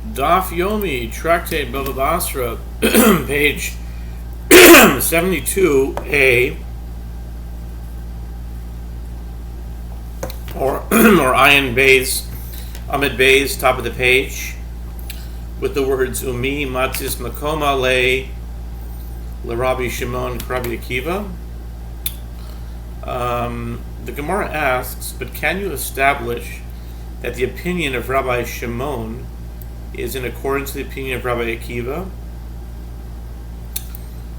Daf Yomi, Tractate Bava Batra, page 72a, or Ayin Bays, Amid Bays, top of the page, with the words Umi Matzis Makoma Le Rabbi Shimon Rabbi Akiva. The Gemara asks, but can you establish that the opinion of Rabbi Shimon is in accordance with the opinion of Rabbi Akiva?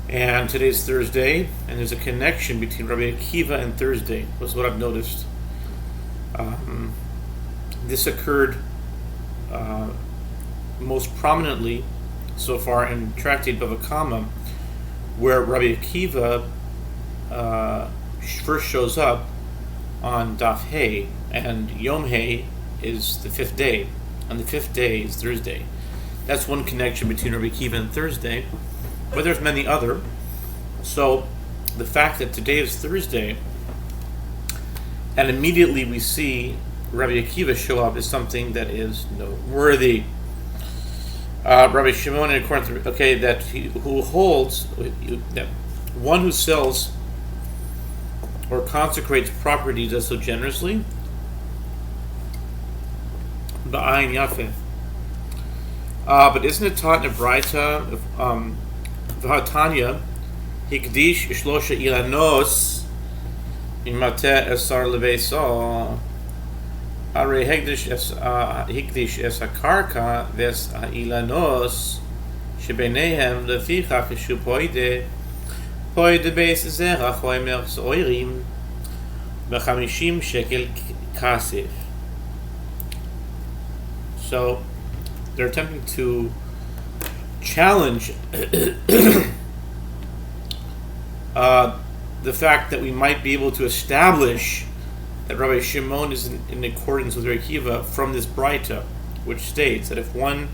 And today's Thursday, and there's a connection between Rabbi Akiva and Thursday, was what I've noticed. This occurred most prominently so far in Tractate Bava Kama, where Rabbi Akiva first shows up on Daf Hey, and Yom Hey is the fifth day, and the fifth day is Thursday. That's one connection between Rabbi Akiva and Thursday, but there's many other. So the fact that today is Thursday, and immediately we see Rabbi Akiva show up, is something that is noteworthy. Rabbi Shimon, in accordance to, who holds that one who sells or consecrates property does so generously, ba'ayin yafeh. But isn't it taught in a Braita, v'hatanya hikdish shlosha ilanos imate esar leveso are hikdish es hakarka ves hailanos shebenehem lefichach eshu poide beis zerach hoimer zoirim b'chamishim shekel kasif. So they're attempting to challenge the fact that we might be able to establish that Rabbi Shimon is in accordance with Rabbi Akiva from this Braita, which states that if one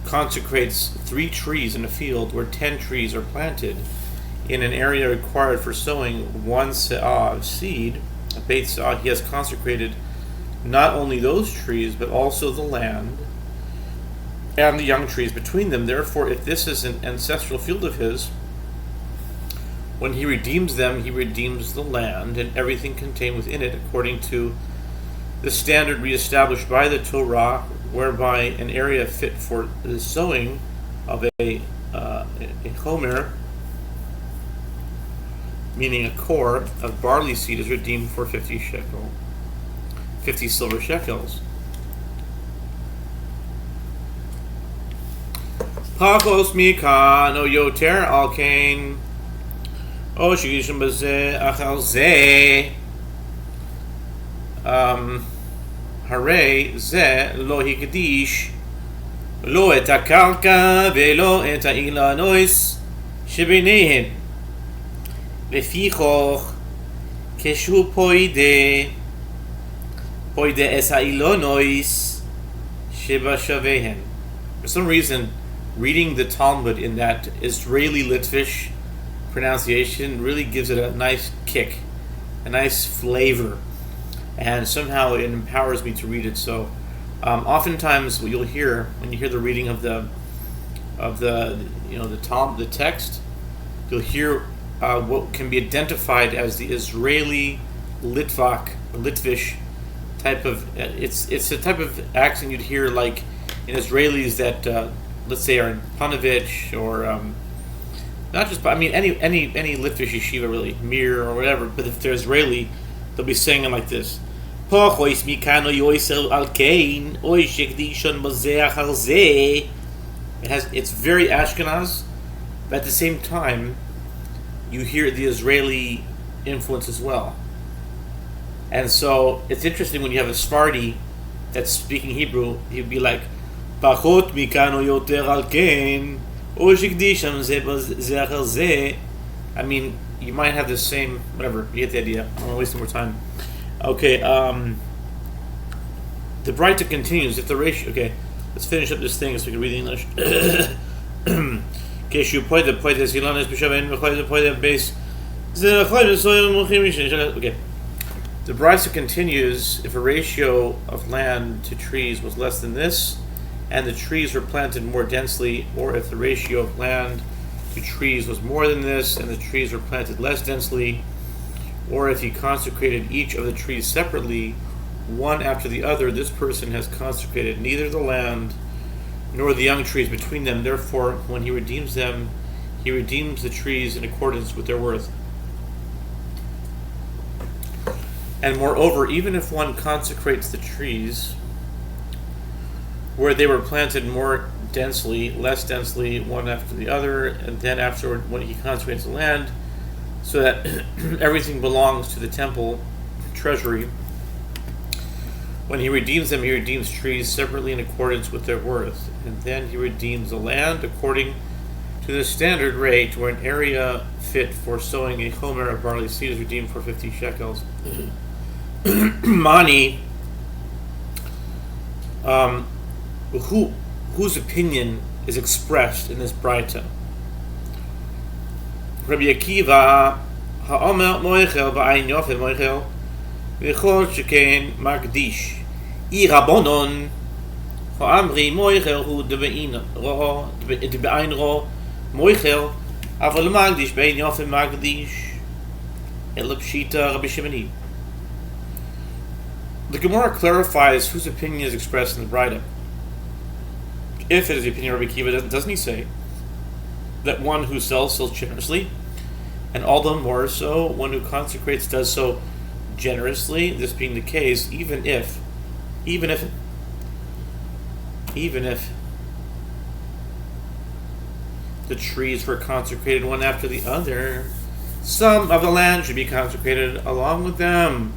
consecrates 3 trees in a field where 10 trees are planted in an area required for sowing 1 se'ah of seed, a beit se'ah, he has consecrated not only those trees, but also the land and the young trees between them. Therefore, if this is an ancestral field of his, when he redeems them, he redeems the land and everything contained within it, according to the standard reestablished by the Torah, whereby an area fit for the sowing of a homer, meaning a core of barley seed, is redeemed for 50 silver shekels. Pakos mikan o yoter al kain o shigishim bazeh achal zeh hare zeh lo hikdish lo et hakarka velo et hailanois shebinehen lefichoch keshu poide es hailonois sheba shavehen. For some reason, reading the Talmud in that Israeli Litvish pronunciation really gives it a nice kick, a nice flavor, and somehow it empowers me to read it. So, oftentimes, what you'll hear when you hear the reading of the text, you'll hear what can be identified as the Israeli Litvish type of. It's a type of accent you'd hear like in Israelis that let's say are in Panovich or not just, I mean any Litvish yeshiva really, Mir or whatever. But if they're Israeli, they'll be singing like this. It's very Ashkenaz, but at the same time, you hear the Israeli influence as well. And so it's interesting when you have a Sephardi that's speaking Hebrew, he'd be like, פחות מכאן או יותר על כן, או שקדישם זה אחר זה. I mean, you might have the same, whatever, you get the idea. I'm not wasting more time. Okay, the Braita continues, if the ratio, okay, let's finish up this thing so we can read the English. Keshu poide silanes b'shaven poide base. Okay. The Braita continues, if a ratio of land to trees was less than this, and the trees were planted more densely, or if the ratio of land to trees was more than this, and the trees were planted less densely, or if he consecrated each of the trees separately, one after the other, this person has consecrated neither the land nor the young trees between them. Therefore, when he redeems them, he redeems the trees in accordance with their worth. And moreover, even if one consecrates the trees where they were planted more densely, less densely, one after the other, and then afterward when he consecrates the land, so that everything belongs to the temple treasury, when he redeems them, he redeems trees separately in accordance with their worth, and then he redeems the land according to the standard rate, where an area fit for sowing a homer of barley seed is redeemed for 50 shekels. Mani, whose opinion is expressed in this Braita? Rabbi Akiva, ha'omer moichel ba'ayin yofel moichel, v'chol sheken magdish, I rabonon, ha'amri moichel hu debe'ayin ro, moichel, aval magdish ba'ayin yofel magdish, elapshita Rabbi Shimoni. The Gemara clarifies whose opinion is expressed in the Braita. If it is the opinion of Rabbi Akiva, doesn't he say that one who sells generously, and all the more so one who consecrates does so generously? This being the case, even if the trees were consecrated one after the other, some of the land should be consecrated along with them.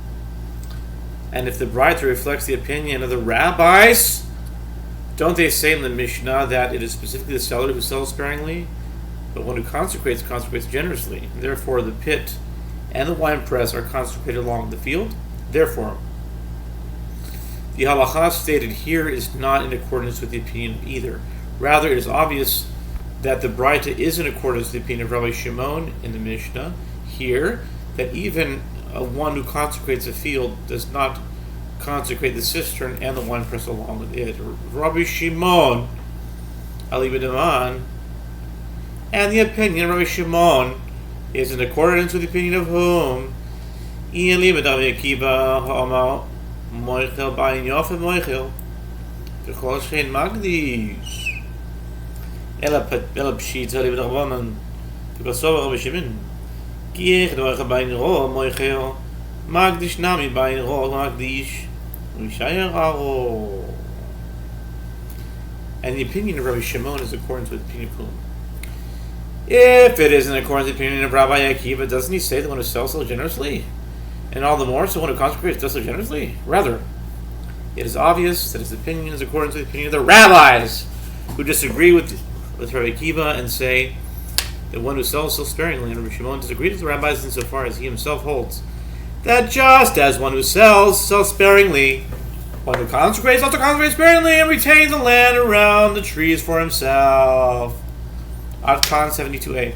And if the Braita reflects the opinion of the rabbis, don't they say in the Mishnah that it is specifically the seller who sells sparingly, but one who consecrates generously? And therefore, the pit and the winepress are consecrated along the field. Therefore, the halacha stated here is not in accordance with the opinion of either. Rather, it is obvious that the Braita is in accordance with the opinion of Rabbi Shimon in the Mishnah here, that even one who consecrates a field does not consecrate the cistern and the winepress along with it. Rabbi Shimon, Ali B'Daman, and the opinion of Rabbi Shimon is in accordance with the opinion of whom? Eli B'Davi Akiva ha'amar moichel ba'ayin yofel moichel v'chol shein magdish ela pshita Ali B'Daman v'kasover Rabbi Shimon ki ech ba'ayin ro moichel magdish nami ba'ayin ro magdish. And the opinion of Rabbi Shimon is in accordance with the opinion of whom? If it is in accordance with the opinion of Rabbi Akiva, doesn't he say the one who sells so generously? And all the more, so the one who consecrates does so generously? Rather, it is obvious that his opinion is in accordance with the opinion of the rabbis, who disagree with Rabbi Akiva and say that one who sells so sparingly. And Rabbi Shimon disagrees with the rabbis insofar as he himself holds that just as one who sells sparingly, one who consecrates also consecrates sparingly and retains the land around the trees for himself. Ad Khan 72a.